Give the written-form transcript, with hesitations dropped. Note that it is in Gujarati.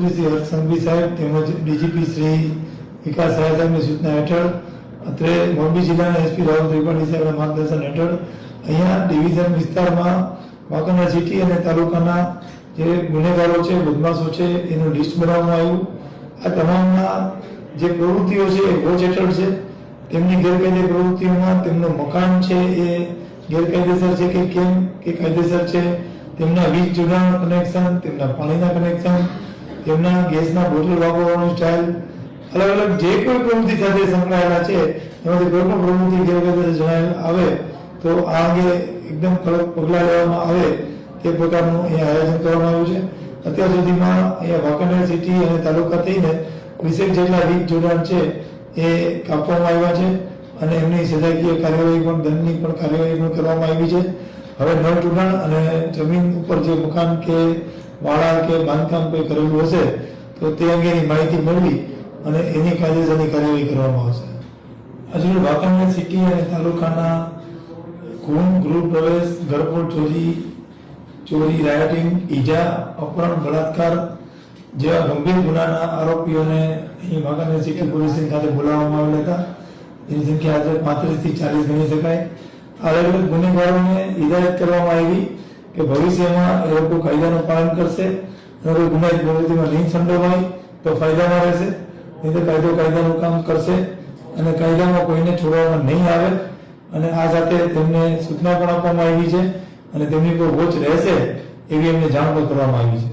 ગૃહમંત્રી શ્રી હર્ષ સંઘવી સાહેબ તેમજ ડીજીપી શ્રી વિકાસ સહાય સાહેબની સૂચના હેઠળ અત્રે મોરબી જિલ્લાના એસપી રાહુલ ત્રિપાઠી સાહેબના માર્ગદર્શન હેઠળ અહીંયા ડિવિઝન વિસ્તારમાં વાંકાનેર સિટી અને તાલુકાના જે ગુનેગારો છે, બદમાશો છે, એનું લિસ્ટ બનાવવામાં આવ્યું. આ તમામના જે પ્રવૃત્તિઓ છે એ વોચ હેઠળ છે. તેમની ગેરકાયદે પ્રવૃત્તિઓમાં તેમનું મકાન છે એ ગેરકાયદેસર છે કે કેમ કે કાયદેસર છે, તેમના વીજ જોડાણ કનેક્શન, તેમના પાણીના કનેક્શન, તેમના ગેસના બોટલ વાપરવાની સ્ટાઇલ, અલગ અલગ જે કોઈ પ્રવૃત્તિ સાથે સંકળાયેલા છે એમાંથી કોઈ પણ પ્રવૃત્તિ ગેરકાયદેસર જણાયેલ આવે તો આ અંગે એકદમ કડક પગલાં લેવામાં આવે તે પ્રકારનું અહીંયા આયોજન કરવામાં આવ્યું છે. અત્યાર સુધીમાં અહીંયા વાંકાનેર સિટી અને તાલુકા થઈને 20 જેટલા વીજ જોડાણ છે એ કાપવામાં આવ્યા છે અને એમની સજાકીય કાર્યવાહી પણ, દંડની પણ કાર્યવાહી પણ કરવામાં આવી છે. હવે નળ જોડાણ અને જમીન ઉપર જે મકાન કે વાડા કે બાંધકામ કોઈ કરેલું હશે તો તે અંગેની માહિતી મેળવી અને એની કાયદેસરની કાર્યવાહી કરવામાં આવશે. હજુ વાંકાનેર સિટી અને તાલુકાના ખૂન, ગૃહ પ્રવેશ, ઘરફોડ ચોરી, રાયોટિંગ, ઈજા, અપહરણ, બળાત્કાર જેવા ગંભીર ગુનાના આરોપીઓને અહીં વાંકાનેર સિટી પોલીસની સાથે બોલાવવામાં આવેલા હતા. એની સંખ્યા આજે 35 થી 40 ગણી શકાય. અલગ અલગ ગુનેગારોને હિદાયત કરવામાં આવી કે ભવિષ્યમાં એ લોકો કાયદાનું પાલન કરશે અને કોઈ ગુનાહિત પ્રવૃત્તિમાં નહીં સંડોવાય તો ફાયદામાં રહેશે, નહીં તો કાયદાનું કામ કરશે અને કાયદામાં કોઈને છોડવામાં નહીં આવે. અને આ સાથે તેમને સૂચના પણ આપવામાં આવી છે અને તેમની પર વોચ રહેશે એવી એમને જાણ પણ કરવામાં આવી છે.